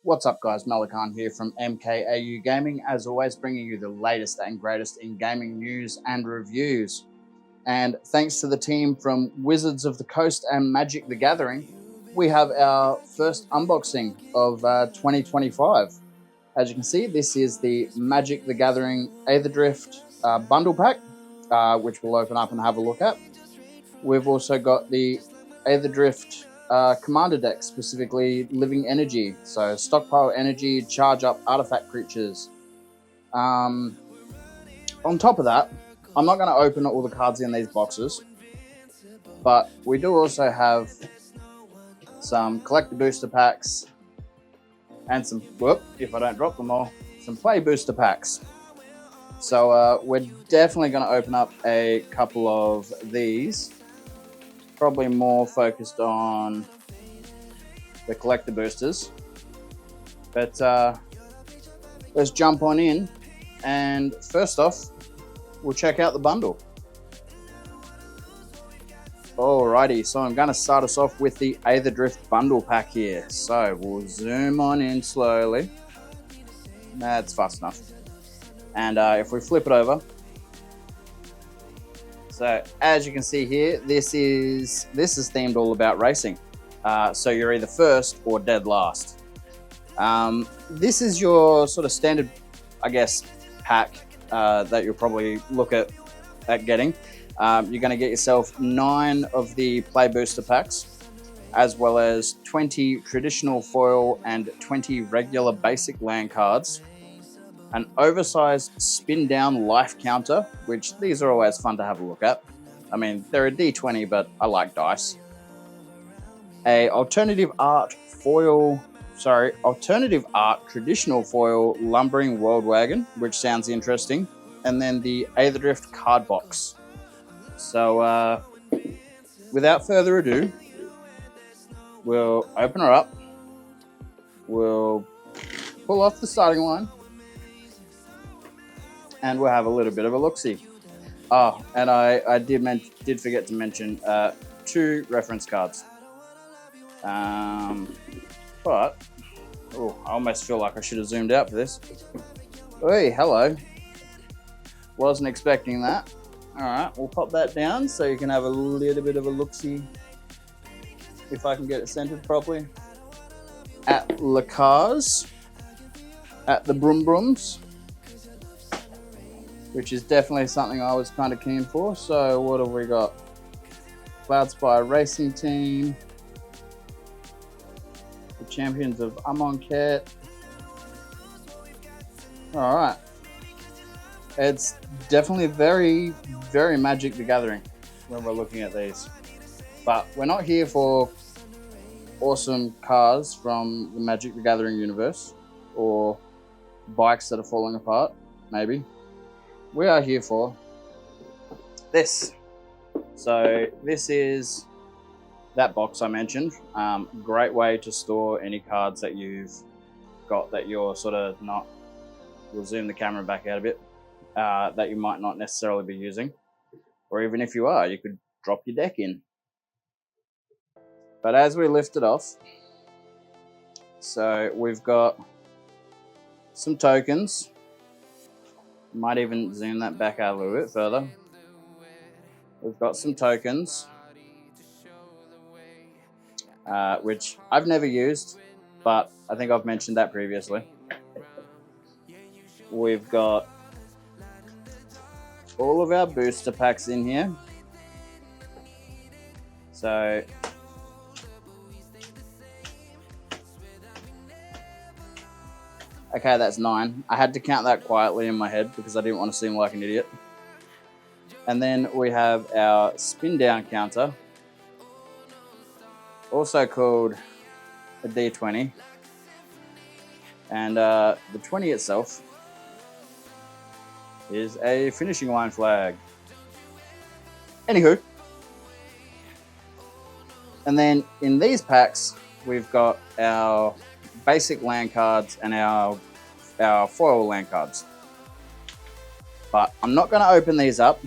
What's up guys, Malakan here from MKAU Gaming, as always bringing you the latest and greatest in gaming news and reviews. And thanks to the team from Wizards of the Coast and Magic the Gathering, we have our first unboxing of 2025. As you can see, this is the Magic the Gathering Aetherdrift bundle pack, which we'll open up and have a look at. We've also got the Aetherdrift commander deck, specifically Living Energy. So stockpile energy, charge up artifact creatures. On top of that, I'm not going to open all the cards in these boxes, but we do also have some collector booster packs and some, if I don't drop them all, some play booster packs. So we're definitely going to open up a couple of these. Probably more focused on the collector boosters, but let's jump on in, and first off we'll check out the bundle. Alrighty, so I'm going to start us off with the Aetherdrift bundle pack here. So we'll zoom on in slowly. That's fast enough. And if we flip it over, so as you can see here, this is themed all about racing. So you're either first or dead last. This is your sort of standard, I guess, pack that you'll probably look at getting. You're going to get yourself 9 of the play booster packs, as well as 20 traditional foil and 20 regular basic land cards. An oversized spin down life counter, which these are always fun to have a look at. I mean, they're a D20, but I like dice. A alternative art traditional foil lumbering world wagon, which sounds interesting. And then the Aetherdrift card box. So without further ado, we'll open her up. We'll pull off the starting line, and we'll have a little bit of a look-see. Oh, and I did forget to mention 2 reference cards. But I almost feel like I should have zoomed out for this. Hey, hello. Wasn't expecting that. All right, we'll pop that down so you can have a little bit of a look-see. If I can get it centered properly. At Le Cars, at the Broom Brooms, which is definitely something I was kind of keen for. So what have we got? Cloudspire Racing Team, the Champions of Amonkhet. All right, it's definitely very, very Magic the Gathering when we're looking at these. But we're not here for awesome cars from the Magic the Gathering universe or bikes that are falling apart, maybe. We are here for this. So this is that box I mentioned. Great way to store any cards that you've got that you're sort of not, we'll zoom the camera back out a bit, that you might not necessarily be using. Or even if you are, you could drop your deck in. But as we lift it off, so we've got some tokens. Might even zoom that back out a little bit further. We've got some tokens, which I've never used, but I think I've mentioned that previously. We've got all of our booster packs in here. So okay, that's 9. I had to count that quietly in my head because I didn't want to seem like an idiot. And then we have our spin down counter, also called a D20. And the 20 itself is a finishing line flag. Anywho. And then in these packs, we've got our basic land cards and our foil land cards. But I'm not going to open these up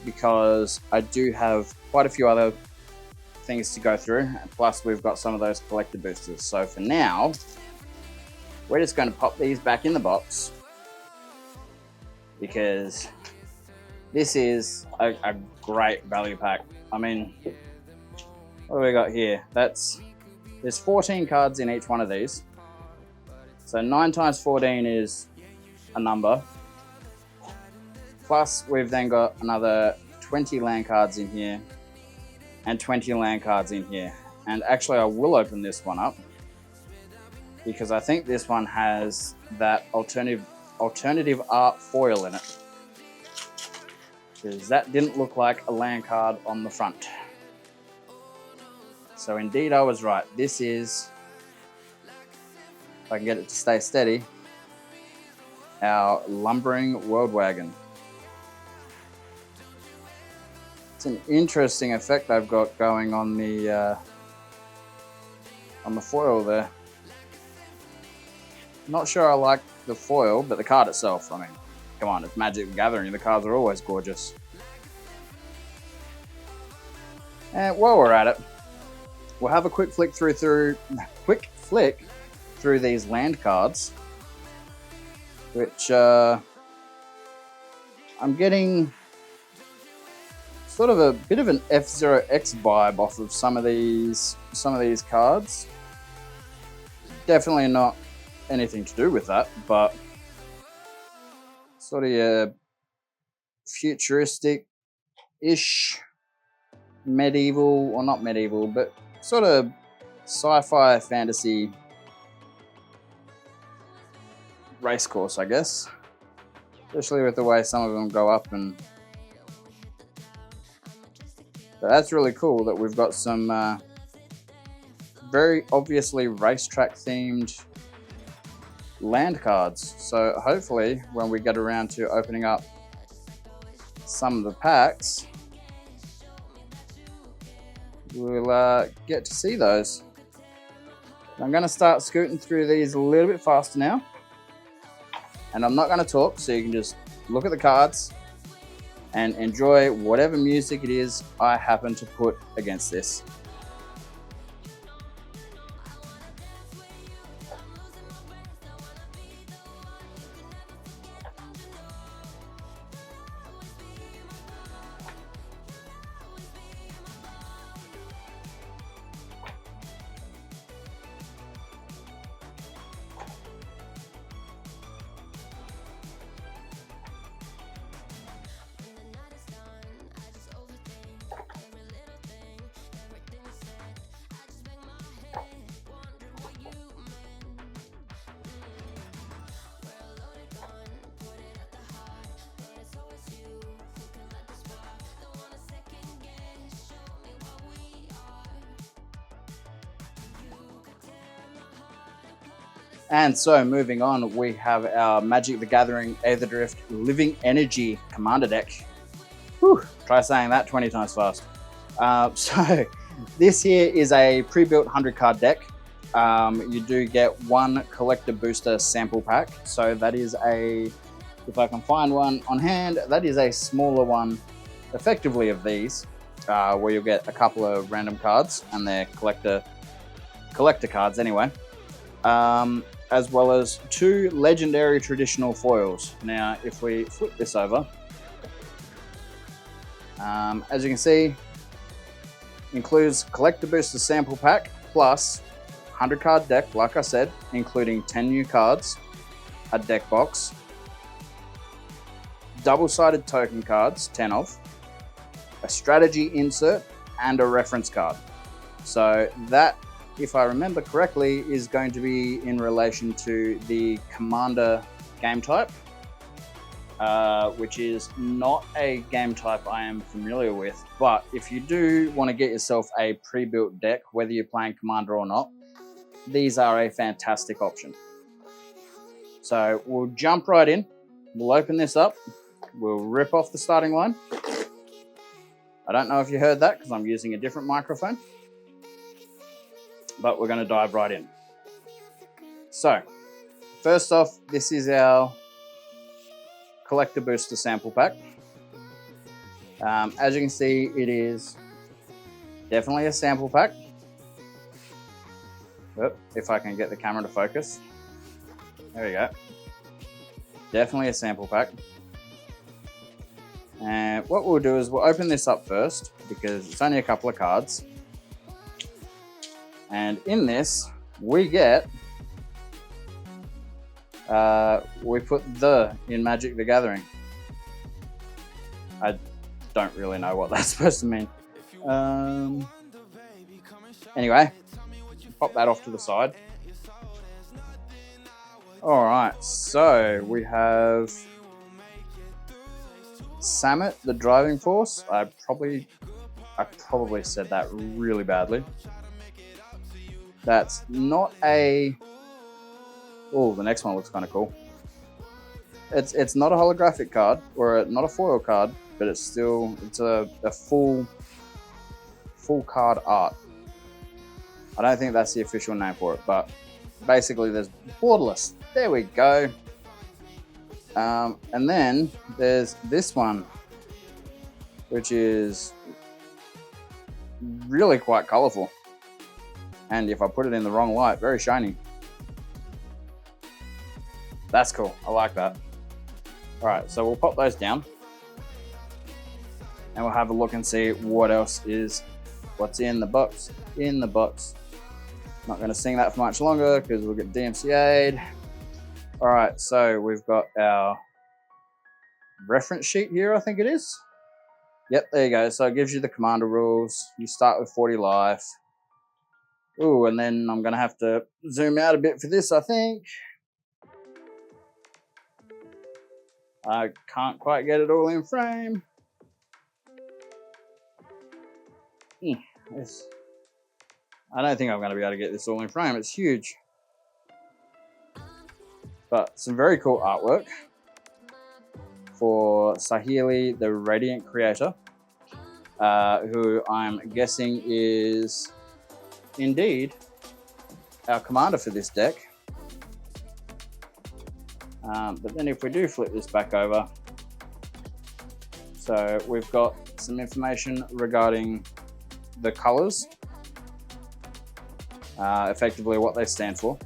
because I do have quite a few other things to go through. Plus we've got some of those collector boosters. So for now, we're just going to pop these back in the box because this is a great value pack. I mean, what do we got here? There's 14 cards in each one of these. So 9 times 14 is a number. Plus, we've then got another 20 land cards in here and 20 land cards in here. And actually, I will open this one up because I think this one has that alternative art foil in it. Because that didn't look like a land card on the front. So indeed, I was right. This is, if I can get it to stay steady, our lumbering world wagon. It's an interesting effect they've got going on the foil there. Not sure I like the foil, but the card itself, I mean, come on, it's Magic the Gathering. The cards are always gorgeous. And while we're at it, we'll have a quick flick through these land cards, which I'm getting sort of a bit of an F-Zero-X vibe off of some of these cards. Definitely not anything to do with that, but sort of a futuristic-ish, medieval, or not medieval, but sort of sci-fi fantasy race course, I guess. Especially with the way some of them go up, and so that's really cool that we've got some very obviously racetrack themed land cards. So hopefully when we get around to opening up some of the packs, we'll get to see those. I'm going to start scooting through these a little bit faster now, and I'm not going to talk, so you can just look at the cards and enjoy whatever music it is I happen to put against this. And so moving on, we have our Magic the Gathering Aetherdrift Living Energy Commander deck. Whew, try saying that 20 times fast. So this here is a pre-built 100 card deck. You do get one collector booster sample pack. So that is if I can find one on hand, that is a smaller one, effectively of these, where you'll get a couple of random cards, and they're collector cards anyway. As well as 2 legendary traditional foils. Now, if we flip this over, as you can see, includes collector booster sample pack plus 100 card deck, like I said, including 10 new cards, a deck box, double-sided token cards, 10 of, a strategy insert, and a reference card. So that, if I remember correctly, is going to be in relation to the Commander game type, which is not a game type I am familiar with. But if you do want to get yourself a pre-built deck, whether you're playing Commander or not, these are a fantastic option. So we'll jump right in. We'll open this up. We'll rip off the starting line. I don't know if you heard that because I'm using a different microphone, but we're going to dive right in. So, first off, this is our collector booster sample pack. As you can see, it is definitely a sample pack. If I can get the camera to focus. There we go. Definitely a sample pack. And what we'll do is we'll open this up first because it's only a couple of cards. And in this, we get, we put the in Magic the Gathering. I don't really know what that's supposed to mean. Anyway, pop that off to the side. Alright, so we have Samet, the Driving Force. I probably said that really badly. That's not a... Oh, the next one looks kind of cool. It's not a holographic card, or not a foil card, but it's a full card art. I don't think that's the official name for it, but basically there's Borderless. There we go. And then there's this one, which is really quite colorful. And if I put it in the wrong light, very shiny. That's cool. I like that. All right, so we'll pop those down. And we'll have a look and see what else is, what's in the box. In the box. Not going to sing that for much longer because we'll get DMCA'd. All right, so we've got our reference sheet here, I think it is. Yep, there you go. So it gives you the commander rules. You start with 40 life. Ooh, and then I'm going to have to zoom out a bit for this, I think. I can't quite get it all in frame. Yes. I don't think I'm going to be able to get this all in frame. It's huge. But some very cool artwork for Saheeli, the Radiant Creator, who I'm guessing is indeed our commander for this deck. But then if we do flip this back over, so we've got some information regarding the colors, effectively what they stand for.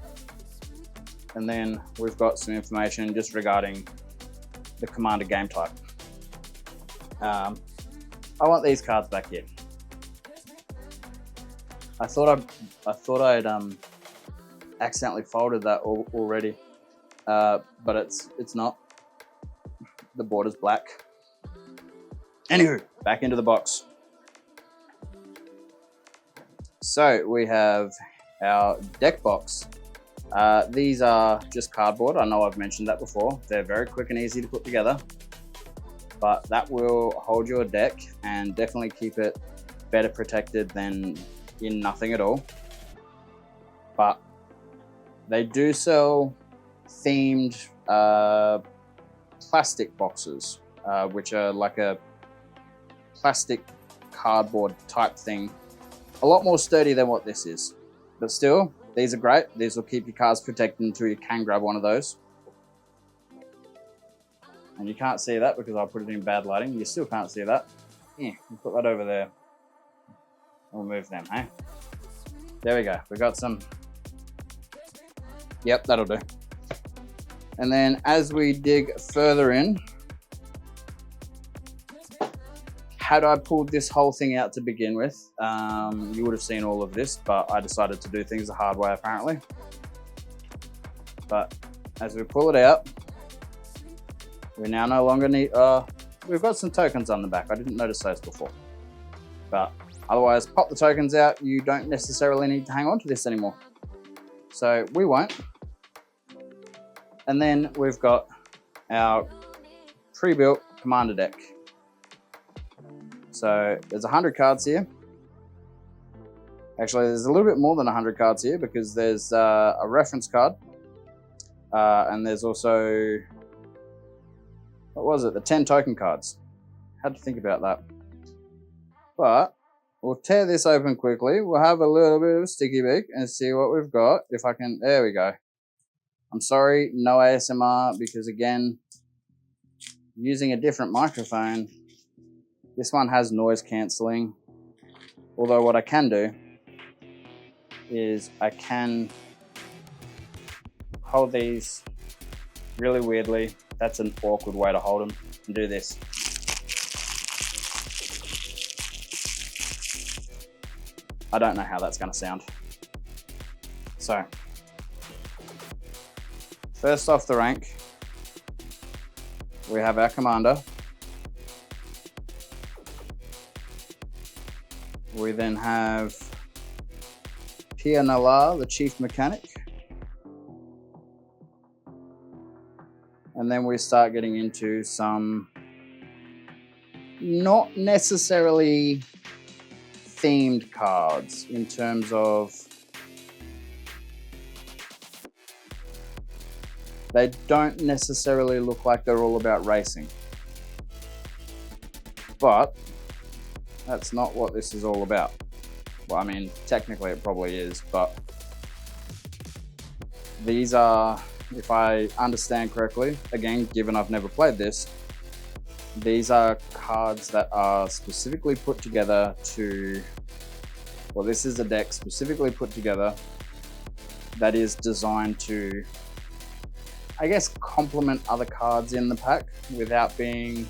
And then we've got some information just regarding the commander game type. I want these cards back here. I thought I'd accidentally folded that already, but it's not. The border's black. Anywho, back into the box. So we have our deck box. These are just cardboard. I know I've mentioned that before. They're very quick and easy to put together, but that will hold your deck and definitely keep it better protected than in nothing at all. But they do sell themed plastic boxes, which are like a plastic cardboard type thing. A lot more sturdy than what this is, but still, these are great. These will keep your cards protected until you can grab one of those. And you can't see that because I put it in bad lighting. You still can't see that. Yeah, we'll put that over there. We'll move them, hey? There we go. We got some. Yep, that'll do. And then as we dig further in, had I pulled this whole thing out to begin with, you would have seen all of this, but I decided to do things the hard way apparently. But as we pull it out, we now no longer need, we've got some tokens on the back. I didn't notice those before. But otherwise, pop the tokens out. You don't necessarily need to hang on to this anymore. So we won't. And then we've got our pre-built commander deck. So there's 100 cards here. Actually, there's a little bit more than 100 cards here because there's a reference card. And there's also, what was it? The 10 token cards. Had to think about that. But we'll tear this open quickly. We'll have a little bit of a sticky beak and see what we've got. If I can, there we go. I'm sorry, no ASMR, because again, using a different microphone, this one has noise cancelling. Although what I can do is I can hold these Really weirdly, that's an awkward way to hold them and do this. I don't know how that's going to sound. So, first off the rank, we have our commander. We then have Pierre Nallar, the chief mechanic. And then we start getting into some not necessarily themed cards in terms of they don't necessarily look like they're all about racing. But that's not what this is all about. Well, I mean, technically it probably is, but these are, if I understand correctly, again, given I've never played this, these are cards that are specifically put together to, well, this is a deck specifically put together that is designed to, I guess, complement other cards in the pack without being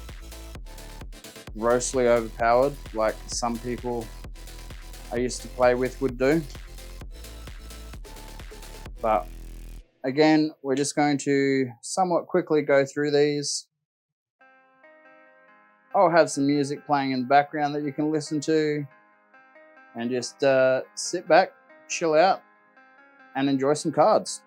grossly overpowered like some people I used to play with would do. But again, we're just going to somewhat quickly go through these. I'll have some music playing in the background that you can listen to and just sit back, chill out, and enjoy some cards.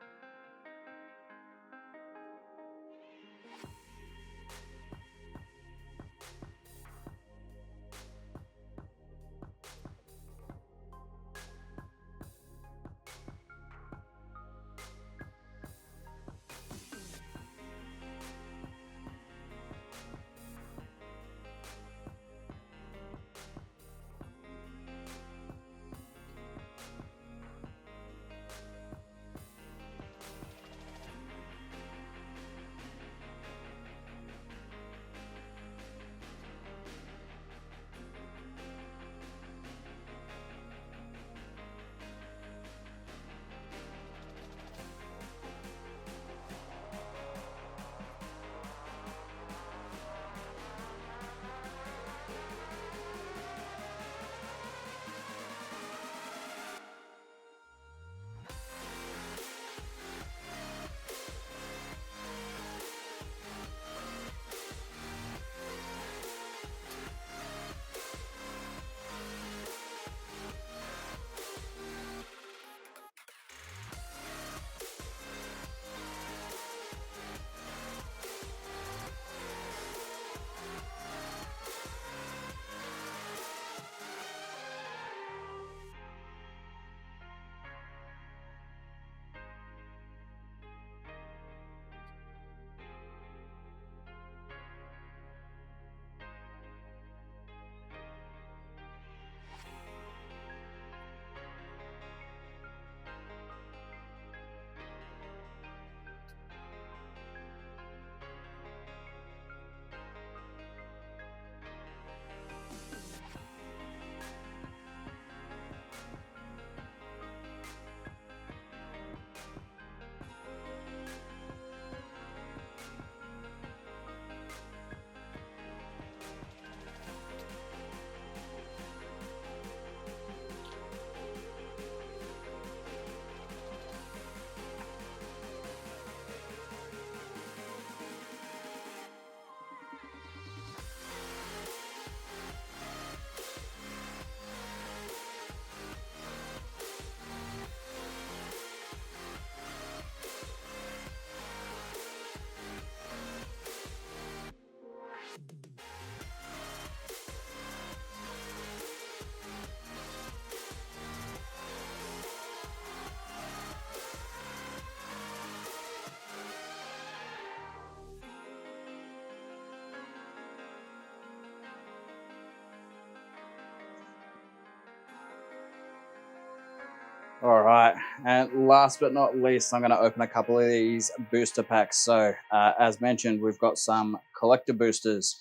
All right, and last but not least, I'm going to open a couple of these booster packs. So, as mentioned, we've got some collector boosters.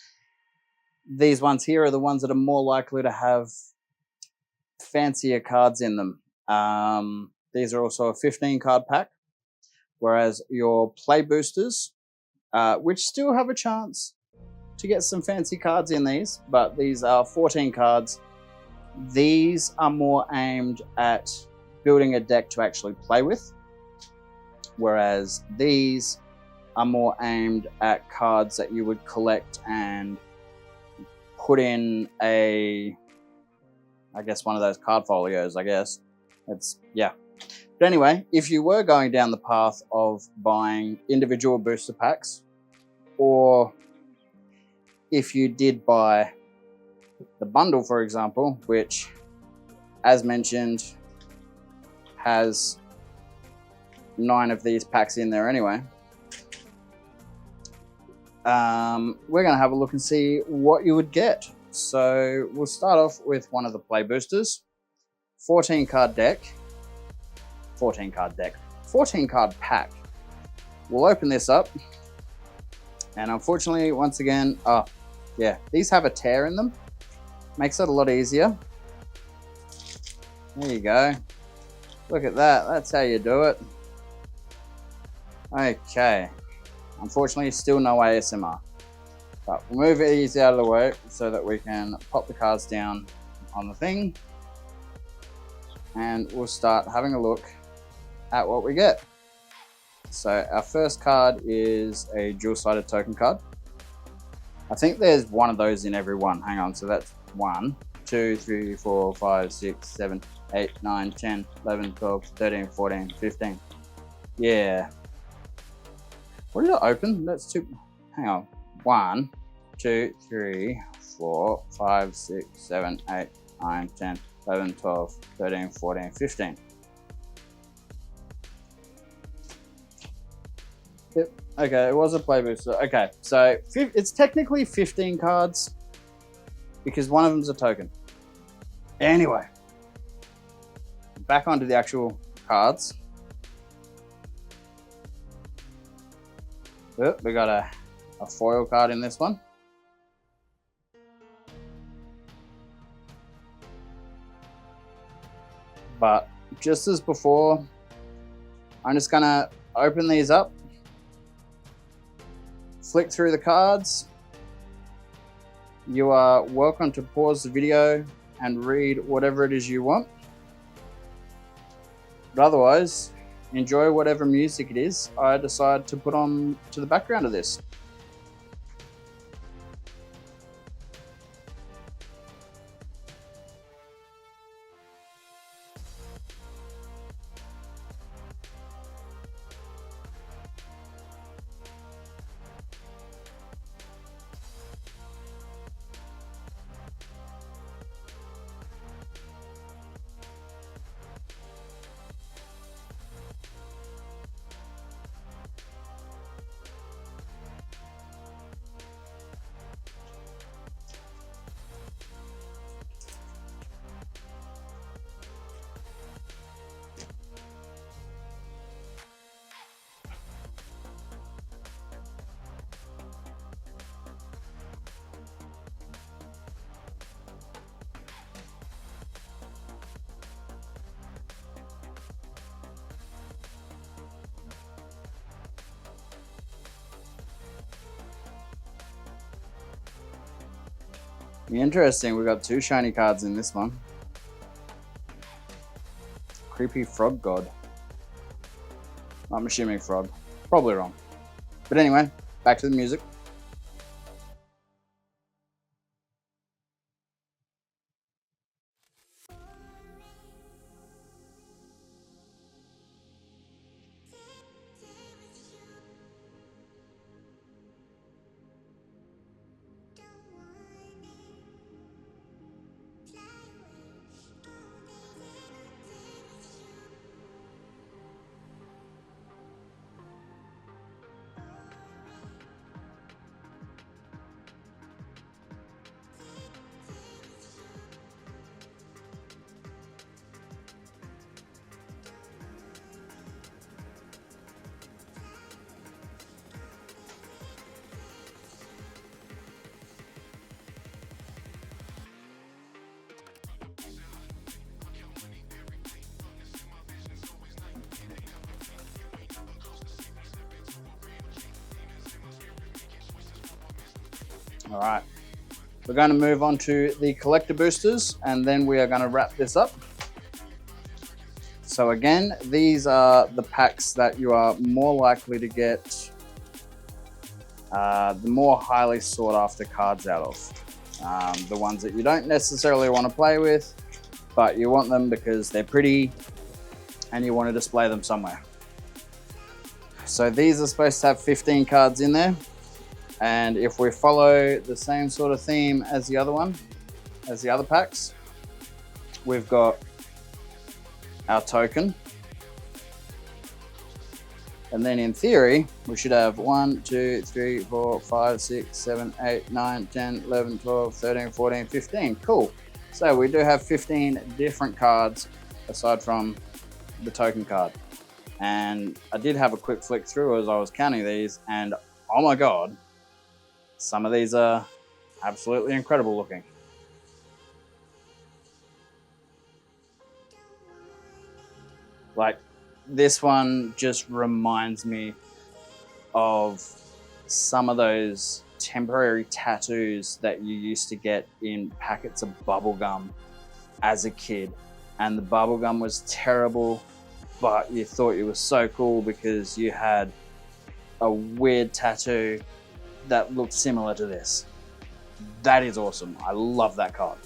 These ones here are the ones that are more likely to have fancier cards in them. These are also a 15 card pack, whereas your play boosters which still have a chance to get some fancy cards in these, but these are 14 cards. These are more aimed at building a deck to actually play with, whereas these are more aimed at cards that you would collect and put in a, I guess, one of those card folios, I guess. Yeah. But anyway, if you were going down the path of buying individual booster packs, or if you did buy the bundle, for example, which, as mentioned, has 9 of these packs in there anyway, we're going to have a look and see what you would get. So we'll start off with one of the play boosters. 14 card pack. We'll open this up, and unfortunately, once again, yeah, these have a tear in them. Makes it a lot easier. There you go. Look at that. That's how you do it. Okay. Unfortunately, still no ASMR. But we'll move these out of the way so that we can pop the cards down on the thing. And we'll start having a look at what we get. So our first card is a dual-sided token card. I think there's one of those in every one. Hang on, so that's 1, 2, 3, 4, 5, 6, 7, 8, 9, 10, 11, 12, 13, 14, 15. Yeah. What did I open? That's 2. Hang on. 1, 2, 3, 4, 5, 6, 7, 8, 9, 10, 11, 12, 13, 14, 15. Yep. Okay, it was a play booster. Okay, so it's technically 15 cards because one of them's a token. Anyway, back onto the actual cards. We got a foil card in this one. But just as before, I'm just gonna open these up, flick through the cards. You are welcome to pause the video and read whatever it is you want. But otherwise, enjoy whatever music it is I decide to put on to the background of this. Interesting, we got 2 shiny cards in this one. Creepy frog god. I'm assuming frog. Probably wrong. But anyway, back to the music. All right, we're going to move on to the collector boosters, and then we are going to wrap this up. So again, these are the packs that you are more likely to get the more highly sought after cards out of. The ones that you don't necessarily want to play with, but you want them because they're pretty and you want to display them somewhere. So these are supposed to have 15 cards in there. And if we follow the same sort of theme as the other one, as the other packs, we've got our token. And then in theory, we should have 1, 2, 3, 4, 5, 6, 7, 8, 9, 10, 11, 12, 13, 14, 15. Cool. So we do have 15 different cards aside from the token card. And I did have a quick flick through as I was counting these, and oh my God, some of these are absolutely incredible looking. Like, this one just reminds me of some of those temporary tattoos that you used to get in packets of bubblegum as a kid. And the bubblegum was terrible, but you thought it was so cool because you had a weird tattoo that looked similar to this. That is awesome. I love that card.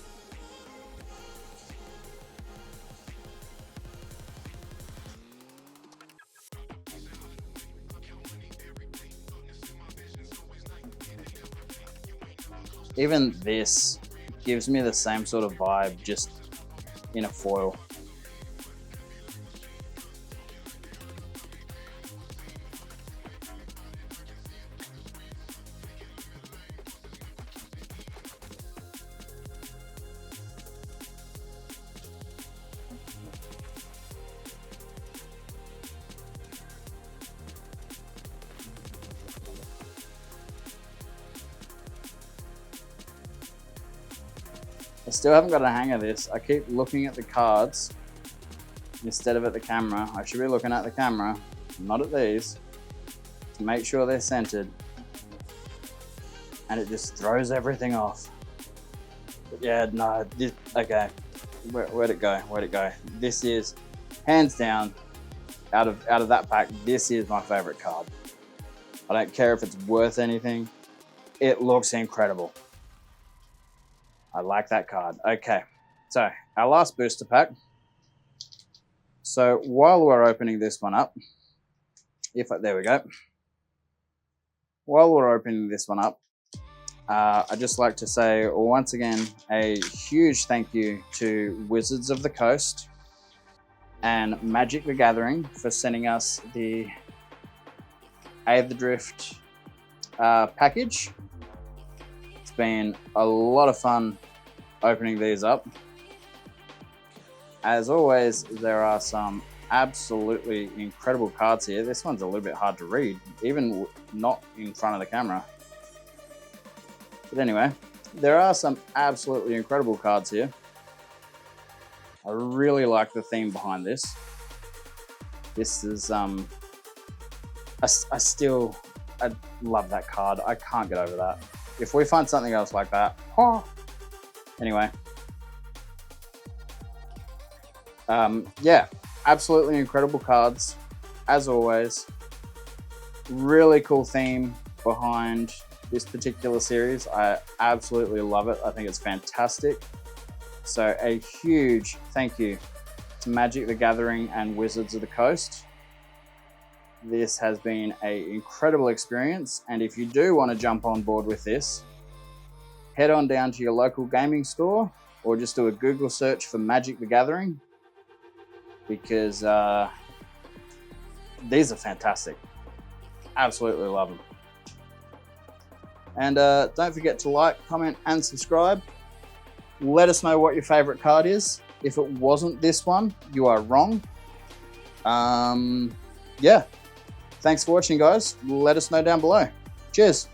Even this gives me the same sort of vibe, just in a foil. I still haven't got a hang of this. I keep looking at the cards instead of at the camera. I should be looking at the camera, not at these, to make sure they're centered. And it just throws everything off. But yeah, no, okay. Where'd it go? Where'd it go? This is, hands down, out of that pack, this is my favorite card. I don't care if it's worth anything. It looks incredible. I like that card. Okay, so our last booster pack. So while we're opening this one up, there we go. While we're opening this one up, I'd just like to say once again a huge thank you to Wizards of the Coast and Magic the Gathering for sending us the Aetherdrift package. It's been a lot of fun opening these up. As always, there are some absolutely incredible cards here. This one's a little bit hard to read, even not in front of the camera. But anyway, there are some absolutely incredible cards here. I really like the theme behind this. This is, I love that card. I can't get over that. If we find something else like that, oh. Anyway. Yeah, absolutely incredible cards, as always. Really cool theme behind this particular series. I absolutely love it. I think it's fantastic. So a huge thank you to Magic the Gathering and Wizards of the Coast. This has been an incredible experience, and if you do want to jump on board with this, head on down to your local gaming store or just do a Google search for Magic the Gathering, because these are fantastic. Absolutely love them. And don't forget to like, comment, and subscribe. Let us know what your favorite card is. If it wasn't this one, you are wrong. Yeah. Thanks for watching, guys. Let us know down below. Cheers.